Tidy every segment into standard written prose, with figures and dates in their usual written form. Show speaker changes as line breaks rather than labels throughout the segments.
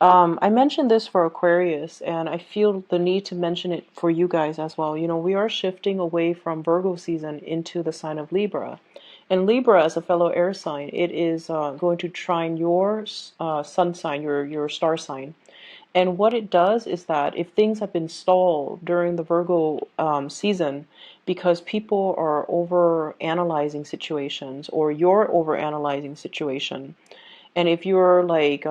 I mentioned this for Aquarius, and I feel the need to mention it for you guys as well. We are shifting away from Virgo season into the sign of Libra. And Libra, as a fellow air sign, it is going to trine your sun sign, your star sign. And what it does is that if things have been stalled during the Virgo season because people are over analyzing situations or you're over analyzing situation, and if you're like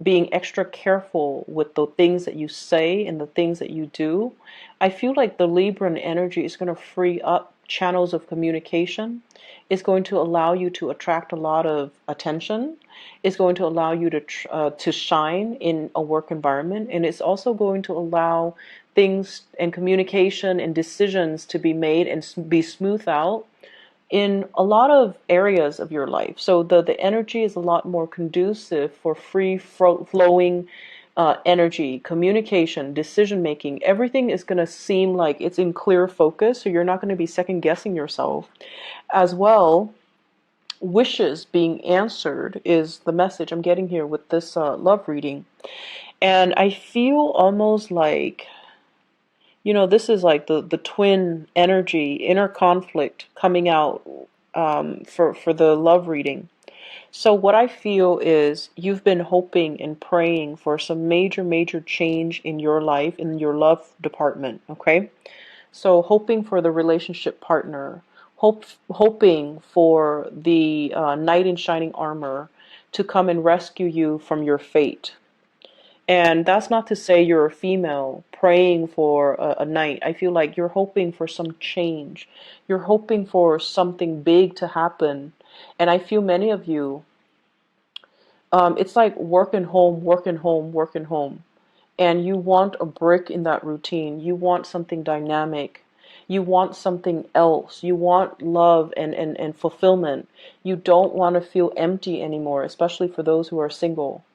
being extra careful with the things that you say and the things that you do, I feel like the Libran energy is going to free up channels of communication. It's going to allow you to attract a lot of attention. It's going to allow you to shine in a work environment, and it's also going to allow things and communication and decisions to be made and be smoothed out in a lot of areas of your life. So the energy is a lot more conducive for free flowing energy, communication, decision making. Everything is going to seem like it's in clear focus, so you're not going to be second guessing yourself. As well, wishes being answered is the message I'm getting here with this love reading. And I feel almost like this is like the twin energy, inner conflict coming out for the love reading. So what I feel is you've been hoping and praying for some major, major change in your life, in your love department, okay? So hoping for the relationship partner, hoping for the knight in shining armor to come and rescue you from your fate. And that's not to say you're a female praying for a knight. I feel like you're hoping for some change. You're hoping for something big to happen. And I feel many of you, it's like working home, working home, working home. And you want a break in that routine. You want something dynamic. You want something else. You want love and fulfillment. You don't want to feel empty anymore, especially for those who are single.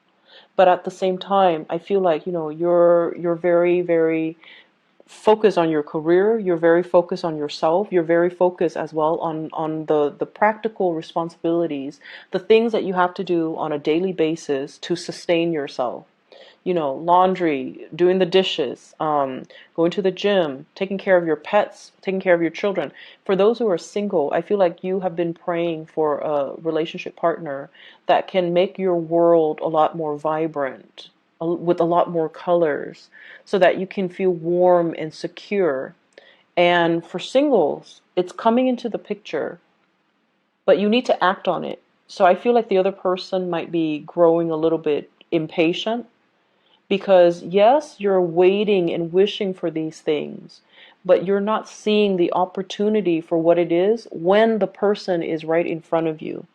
But at the same time, I feel like, you're very, very focused on your career. You're very focused on yourself. You're very focused as well on the practical responsibilities, the things that you have to do on a daily basis to sustain yourself. Laundry, doing the dishes, going to the gym, taking care of your pets, taking care of your children. For those who are single, I feel like you have been praying for a relationship partner that can make your world a lot more vibrant, with a lot more colors, so that you can feel warm and secure. And for singles, it's coming into the picture, but you need to act on it. So I feel like the other person might be growing a little bit impatient because, yes, you're waiting and wishing for these things, but you're not seeing the opportunity for what it is when the person is right in front of you.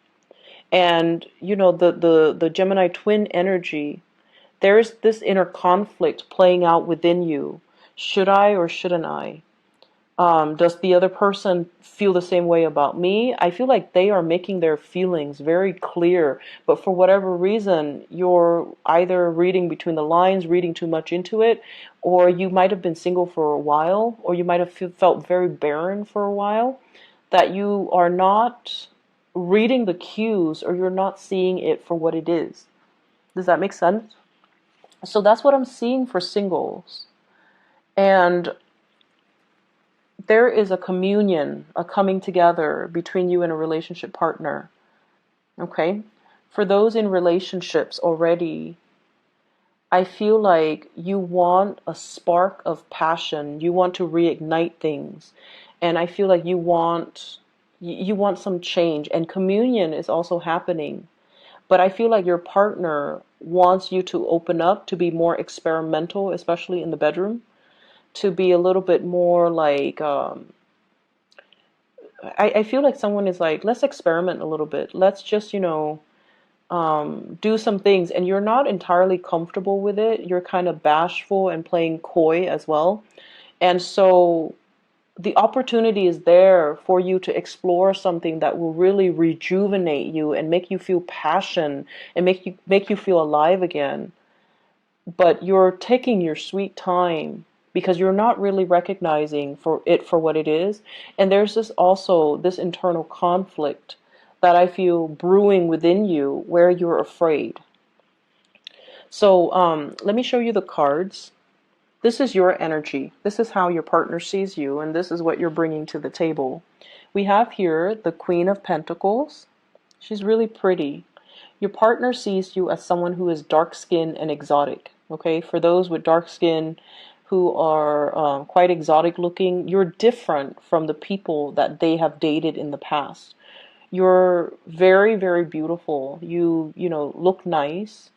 And, the Gemini twin energy, there's this inner conflict playing out within you. Should I or shouldn't I? Does the other person feel the same way about me? I feel like they are making their feelings very clear, but for whatever reason, you're either reading between the lines, reading too much into it, or you might have been single for a while, or you might have felt very barren for a while, that you are not reading the cues or you're not seeing it for what it is. Does that make sense? So that's what I'm seeing for singles. And there is a communion, a coming together between you and a relationship partner. Okay? For those in relationships already, I feel like you want a spark of passion. You want to reignite things. And I feel like you want some change, and communion is also happening. But I feel like your partner wants you to open up, to be more experimental, especially in the bedroom, to be a little bit more like, I feel like someone is like, let's experiment a little bit. Let's just, do some things. And you're not entirely comfortable with it. You're kind of bashful and playing coy as well. And so the opportunity is there for you to explore something that will really rejuvenate you and make you feel passion and make you feel alive again. But you're taking your sweet time because you're not really recognizing for it for what it is. And there's this internal conflict that I feel brewing within you where you're afraid. So let me show you the cards. This is your energy. This is how your partner sees you, and this is what you're bringing to the table. We have here the Queen of Pentacles. She's really pretty. Your partner sees you as someone who is dark-skinned and exotic. Okay, for those with dark skin who are quite exotic looking, you're different from the people that they have dated in the past. You're very, very beautiful. You know, look nice.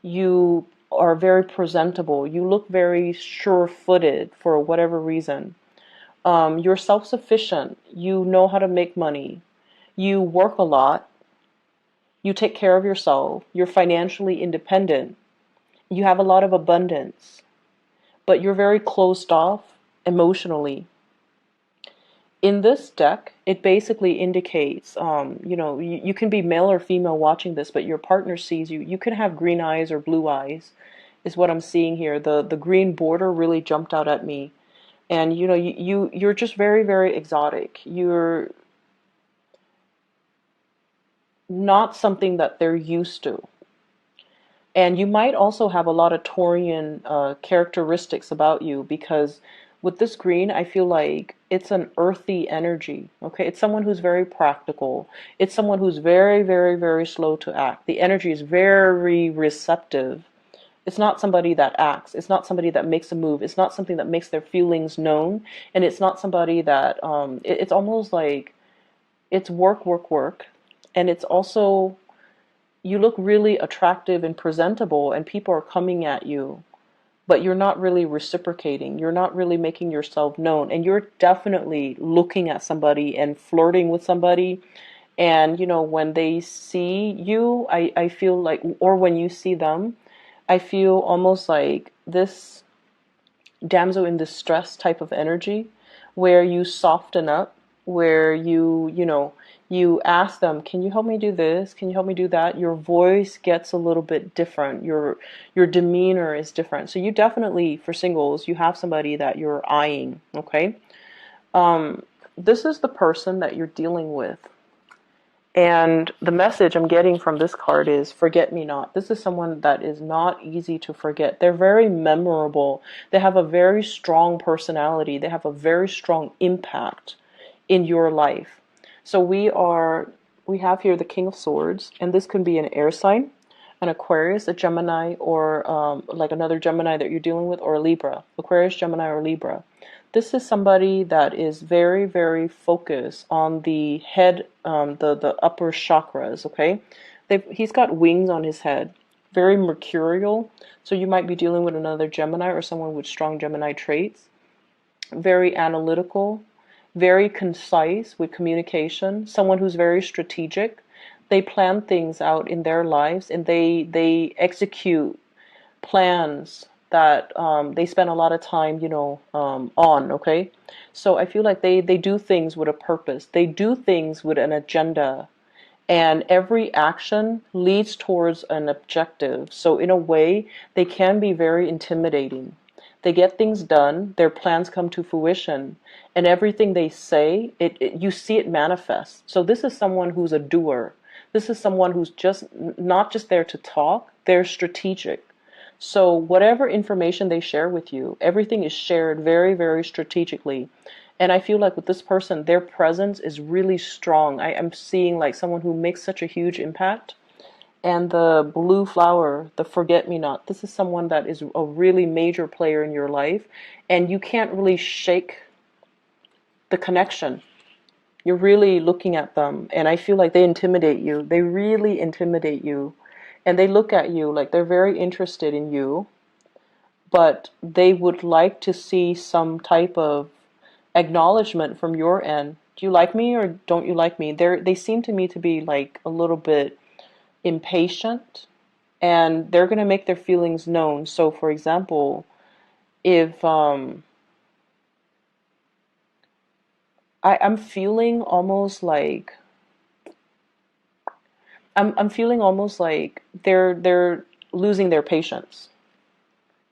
You are very presentable. You look very sure-footed for whatever reason. You're self-sufficient. You know how to make money. You work a lot. You take care of yourself. You're financially independent. You have a lot of abundance, but you're very closed off emotionally. In this deck, it basically indicates, you know, you can be male or female watching this, but your partner sees you. You can have green eyes or blue eyes, is what I'm seeing here. The green border really jumped out at me. And, you know, you're just very, very exotic. You're not something that they're used to. And you might also have a lot of Taurian characteristics about you, because with this green, I feel like it's an earthy energy. Okay, it's someone who's very practical. It's someone who's very, very, very slow to act. The energy is very receptive. It's not somebody that acts. It's not somebody that makes a move. It's not something that makes their feelings known. And it's not somebody that, it's almost like it's work, work, work. And it's also, you look really attractive and presentable, and people are coming at you, but you're not really reciprocating. You're not really making yourself known, and you're definitely looking at somebody and flirting with somebody. And, you know, when they see you, I feel like, or when you see them, I feel almost like this damsel in distress type of energy, where you soften up, where you know, you ask them, can you help me do this? Can you help me do that? Your voice gets a little bit different. Your demeanor is different. So you definitely, for singles, you have somebody that you're eyeing, okay? This is the person that you're dealing with. And the message I'm getting from this card is forget me not. This is someone that is not easy to forget. They're very memorable. They have a very strong personality. They have a very strong impact in your life. So we have here the King of Swords, and this can be an air sign, an Aquarius, a Gemini, or like another Gemini that you're dealing with, or a Libra. Aquarius, Gemini, or Libra. This is somebody that is very, very focused on the head, the upper chakras, okay? He's got wings on his head, very mercurial. So you might be dealing with another Gemini or someone with strong Gemini traits. Very analytical, very concise with communication, someone who's very strategic. They plan things out in their lives, and they execute plans that they spend a lot of time, you know, on, okay? So I feel like they do things with a purpose. They do things with an agenda, and every action leads towards an objective. So in a way, they can be very intimidating. They get things done, their plans come to fruition, and everything they say, you see it manifest. So this is someone who's a doer. This is someone who's just not just there to talk, they're strategic. So whatever information they share with you, everything is shared very, very strategically. And I feel like with this person, their presence is really strong. I am seeing like someone who makes such a huge impact. And the blue flower, the forget-me-not, this is someone that is a really major player in your life. And you can't really shake the connection. You're really looking at them. And I feel like they intimidate you. They really intimidate you. And they look at you like they're very interested in you, but they would like to see some type of acknowledgement from your end. Do you like me or don't you like me? They seem to me to be like a little bit impatient, and they're going to make their feelings known. So for example, if I'm feeling almost like I'm feeling almost like they're losing their patience.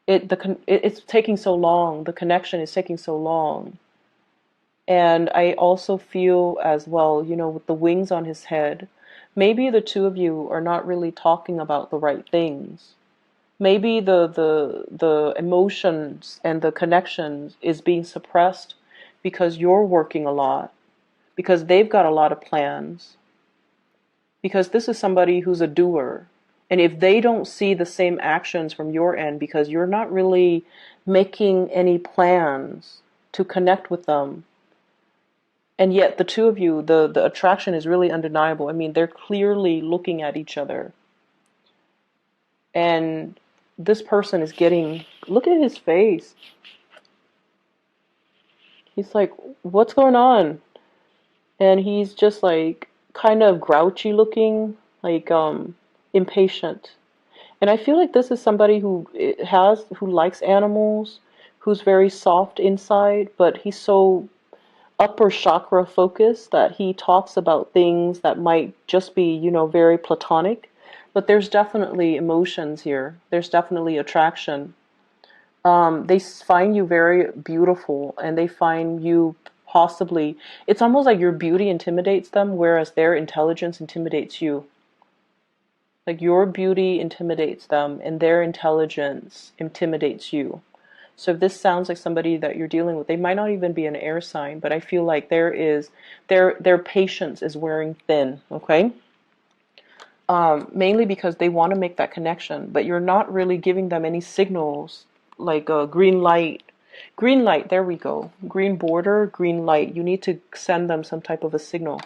It's taking so long. The connection is taking so long. And I also feel as well, you know, with the wings on his head, maybe the two of you are not really talking about the right things. Maybe the emotions and the connections is being suppressed because you're working a lot, because they've got a lot of plans, because this is somebody who's a doer. And if they don't see the same actions from your end because you're not really making any plans to connect with them, and yet the two of you, the attraction is really undeniable. I mean, they're clearly looking at each other. And this person is getting, look at his face. He's like, what's going on? And he's just like kind of grouchy looking, like impatient. And I feel like this is somebody who likes animals, who's very soft inside, but he's so upper chakra focused that he talks about things that might just be, very platonic. But there's definitely emotions here. There's definitely attraction. They find you very beautiful, and they find you possibly, it's almost like your beauty intimidates them, whereas their intelligence intimidates you. Like your beauty intimidates them, and their intelligence intimidates you. So if this sounds like somebody that you're dealing with, they might not even be an air sign, but I feel like their patience is wearing thin, okay? Mainly because they want to make that connection, but you're not really giving them any signals like a green light. Green light, there we go. Green border, green light. You need to send them some type of a signal.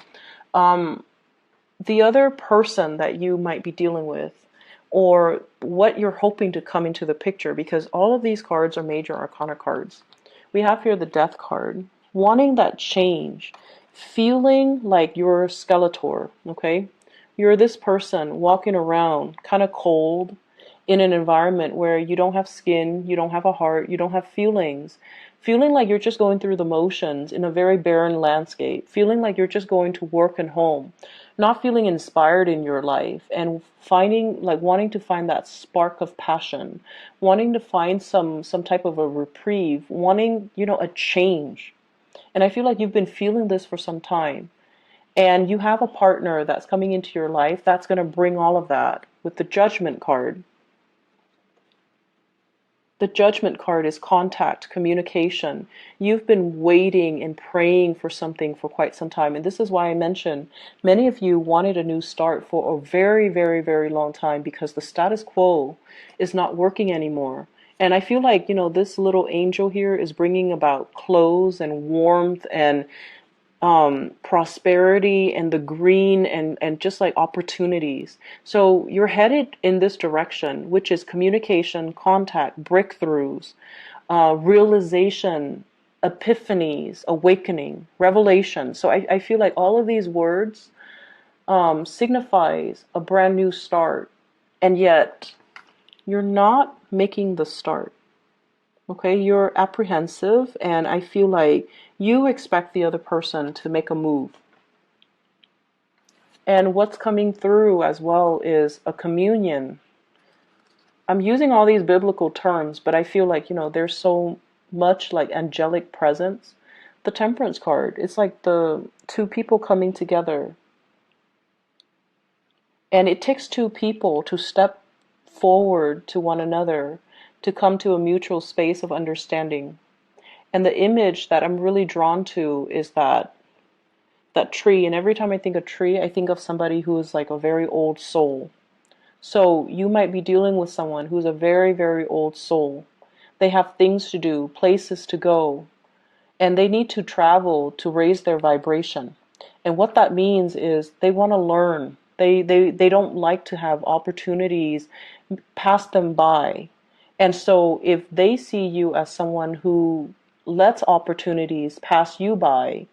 The other person that you might be dealing with, or what you're hoping to come into the picture, because all of these cards are major arcana cards. We have here the Death card, wanting that change, feeling like you're Skeletor, okay? You're this person walking around kind of cold in an environment where you don't have skin, you don't have a heart, you don't have feelings. Feeling like you're just going through the motions in a very barren landscape. Feeling like you're just going to work and home. Not feeling inspired in your life, and finding, like, wanting to find that spark of passion. Wanting to find some type of a reprieve. Wanting, a change. And I feel like you've been feeling this for some time. And you have a partner that's coming into your life that's going to bring all of that with the Judgment card. The Judgment card is contact, communication. You've been waiting and praying for something for quite some time. And this is why I mentioned many of you wanted a new start for a very, very, very long time, because the status quo is not working anymore. And I feel like, this little angel here is bringing about clothes and warmth and prosperity and the green and just like opportunities. So you're headed in this direction, which is communication, contact, breakthroughs, realization, epiphanies, awakening, revelation. So I feel like all of these words signifies a brand new start, and yet you're not making the start. Okay, you're apprehensive, and I feel like you expect the other person to make a move. And what's coming through as well is a communion. I'm using all these biblical terms, but I feel like, there's so much like angelic presence. The Temperance card, it's like the two people coming together. And it takes two people to step forward to one another to come to a mutual space of understanding. And the image that I'm really drawn to is that tree. And every time I think of tree, I think of somebody who is like a very old soul. So you might be dealing with someone who's a very, very old soul. They have things to do, places to go, and they need to travel to raise their vibration. And what that means is they want to learn. They don't like to have opportunities pass them by. And so if they see you as someone who lets opportunities pass you by,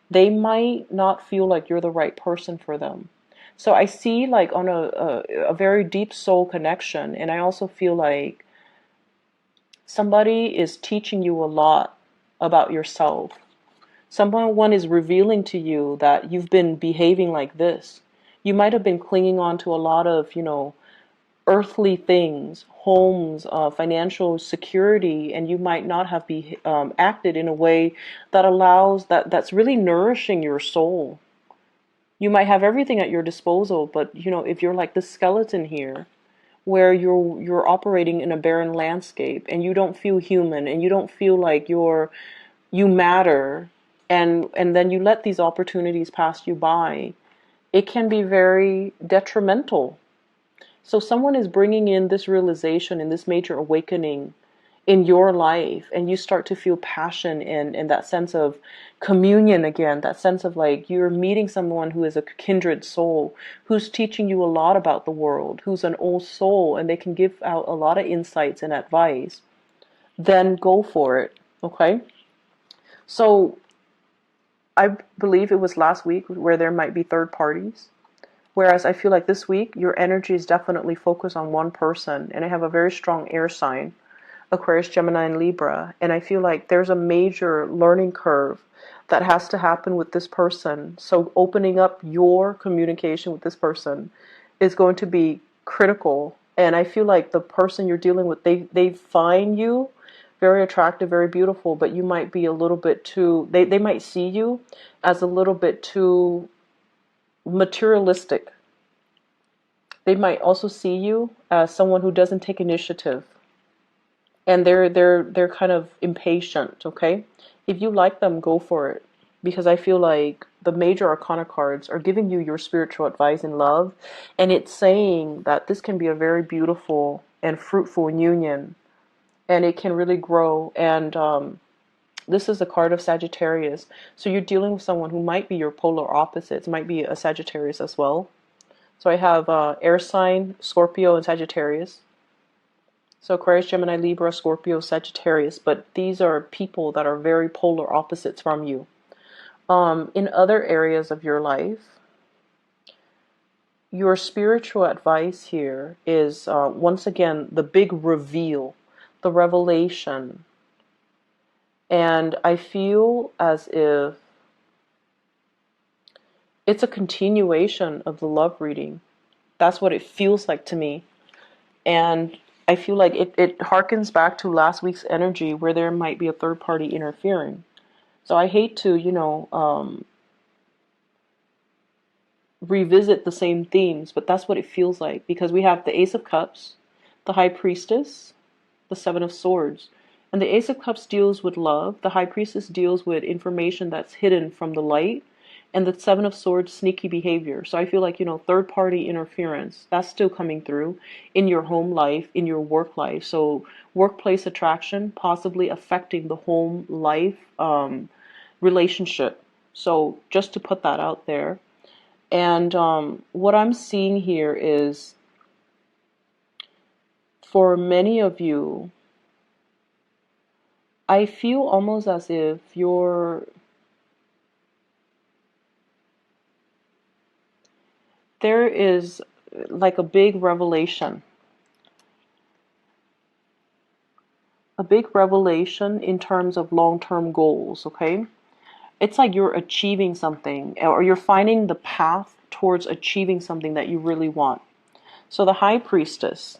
they might not feel like you're the right person for them. So I see like on a very deep soul connection, and I also feel like somebody is teaching you a lot about yourself. Someone is revealing to you that you've been behaving like this. You might have been clinging on to a lot of, earthly things, homes, financial security, and you might not have acted in a way that allows that's really nourishing your soul. You might have everything at your disposal, but if you're like the skeleton here, where you're operating in a barren landscape and you don't feel human and you don't feel like you matter, and then you let these opportunities pass you by, it can be very detrimental. So someone is bringing in this realization and this major awakening in your life, and you start to feel passion and that sense of communion again, that sense of like you're meeting someone who is a kindred soul, who's teaching you a lot about the world, who's an old soul, and they can give out a lot of insights and advice. Then go for it. Okay? So I believe it was last week where there might be third parties. Whereas I feel like this week, your energy is definitely focused on one person. And I have a very strong air sign, Aquarius, Gemini, and Libra. And I feel like there's a major learning curve that has to happen with this person. So opening up your communication with this person is going to be critical. And I feel like the person you're dealing with, they find you very attractive, very beautiful, but you might be a little bit too, they might see you as a little bit too materialistic. They might also see you as someone who doesn't take initiative, and they're kind of impatient. Okay, if you like them, go for it, because I feel like the major arcana cards are giving you your spiritual advice in love, and it's saying that this can be a very beautiful and fruitful union, and it can really grow. And this is a card of Sagittarius, so you're dealing with someone who might be your polar opposites, might be a Sagittarius as well. So I have air sign, Scorpio, and Sagittarius. So Aquarius, Gemini, Libra, Scorpio, Sagittarius. But these are people that are very polar opposites from you. In other areas of your life, your spiritual advice here is, once again, the big reveal, the revelation. And I feel as if it's a continuation of the love reading. That's what it feels like to me. And I feel like it harkens back to last week's energy where there might be a third party interfering. So I hate to, revisit the same themes, but that's what it feels like, because we have the Ace of Cups, the High Priestess, the Seven of Swords. And the Ace of Cups deals with love. The High Priestess deals with information that's hidden from the light. And the Seven of Swords, sneaky behavior. So I feel like, third party interference, that's still coming through in your home life, in your work life. So workplace attraction, possibly affecting the home life relationship. So just to put that out there. And what I'm seeing here is, for many of you, I feel almost as if there is like a big revelation in terms of long-term goals, okay? It's like you're achieving something, or you're finding the path towards achieving something that you really want. So the High Priestess,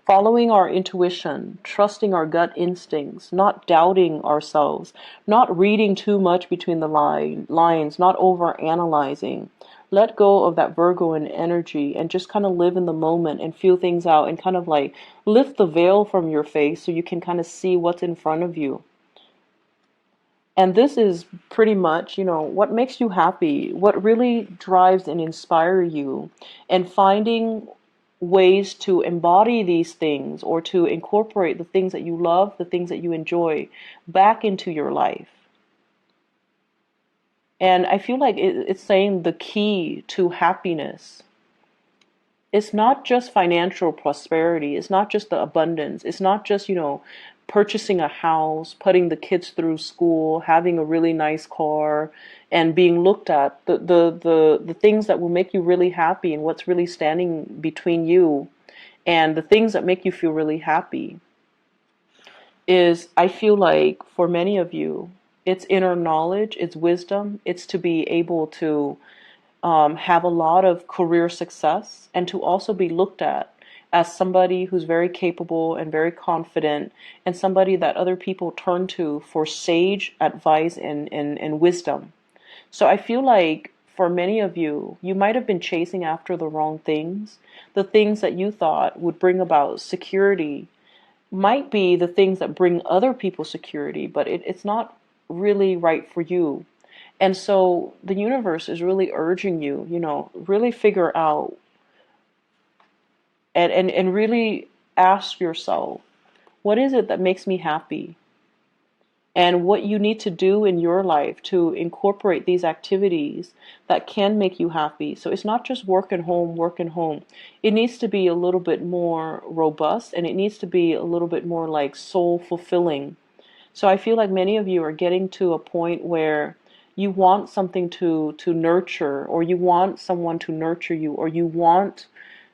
following our intuition, trusting our gut instincts, not doubting ourselves, not reading too much between the lines, not over analyzing. Let go of that Virgoan energy and just kind of live in the moment and feel things out, and kind of like lift the veil from your face so you can kind of see what's in front of you. And this is pretty much, what makes you happy, what really drives and inspires you, and finding ways to embody these things, or to incorporate the things that you love, the things that you enjoy, back into your life. And I feel like it's saying the key to happiness, it's not just financial prosperity, it's not just the abundance, it's not just, purchasing a house, putting the kids through school, having a really nice car, and being looked at. The things that will make you really happy, and what's really standing between you and the things that make you feel really happy is, I feel like for many of you, it's inner knowledge, it's wisdom, it's to be able to have a lot of career success, and to also be looked at as somebody who's very capable and very confident, and somebody that other people turn to for sage advice and wisdom. So I feel like for many of you, you might have been chasing after the wrong things. The things that you thought would bring about security might be the things that bring other people security, but it's not really right for you. And so the universe is really urging you, really figure out and really ask yourself, what is it that makes me happy? And what you need to do in your life to incorporate these activities that can make you happy. So it's not just work and home, work and home. It needs to be a little bit more robust, and it needs to be a little bit more like soul fulfilling. So I feel like many of you are getting to a point where you want something to nurture, or you want someone to nurture you, or you want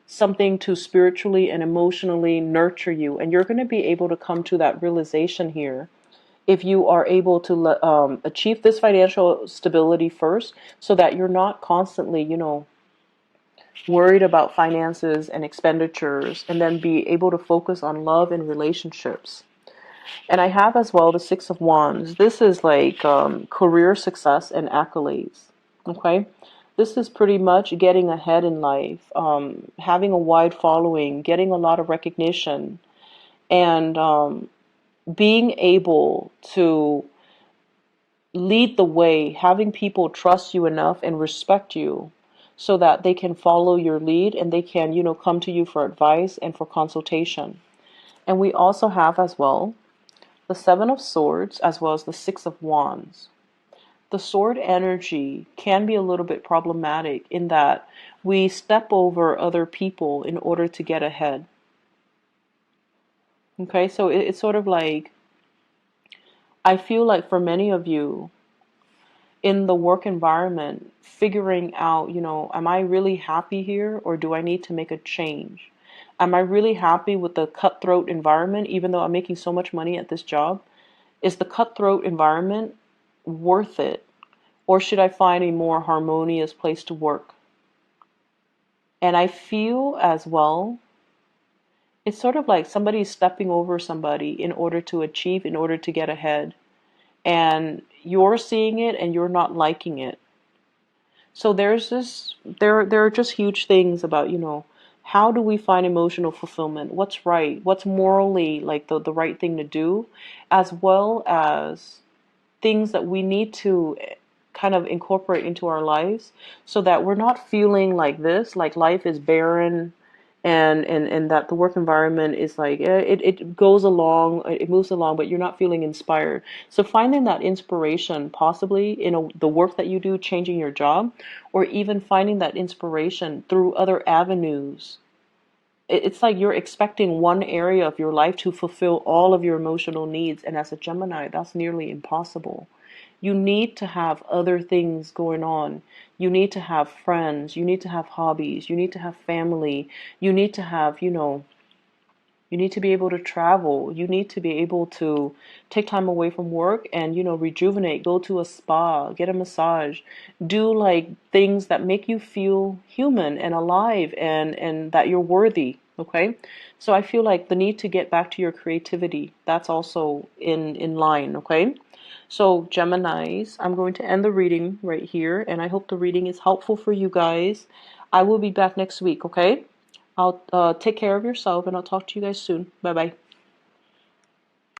something to spiritually and emotionally nurture you. And you're going to be able to come to that realization here if you are able to achieve this financial stability first, so that you're not constantly, worried about finances and expenditures, and then be able to focus on love and relationships. And I have as well the Six of Wands. This is like career success and accolades. Okay? This is pretty much getting ahead in life, having a wide following, getting a lot of recognition, and being able to lead the way, having people trust you enough and respect you so that they can follow your lead, and they can, come to you for advice and for consultation. And we also have as well the Seven of Swords as well as the Six of Wands. The sword energy can be a little bit problematic in that we step over other people in order to get ahead. Okay, so it's sort of like, I feel like for many of you in the work environment, figuring out, am I really happy here, or do I need to make a change? Am I really happy with the cutthroat environment, even though I'm making so much money at this job? Is the cutthroat environment worth it? Or should I find a more harmonious place to work? And I feel as well, it's sort of like somebody's stepping over somebody in order to achieve, in order to get ahead. And you're seeing it and you're not liking it. So there are just huge things about, how do we find emotional fulfillment? What's right? What's morally like the right thing to do, as well as things that we need to kind of incorporate into our lives so that we're not feeling like this, like life is barren, and that the work environment is like, it goes along, it moves along, but you're not feeling inspired. So finding that inspiration possibly in the work that you do, changing your job, or even finding that inspiration through other avenues. It's like you're expecting one area of your life to fulfill all of your emotional needs, and as a Gemini, that's nearly impossible. You need to have other things going on. You need to have friends. You need to have hobbies. You need to have family. You need to have, you need to be able to travel. You need to be able to take time away from work and, rejuvenate, go to a spa, get a massage, do like things that make you feel human and alive, and that you're worthy. Okay. So I feel like the need to get back to your creativity, that's also in line. Okay. So Geminis, I'm going to end the reading right here, and I hope the reading is helpful for you guys. I will be back next week. Okay. I'll take care of yourself, and I'll talk to you guys soon. Bye bye.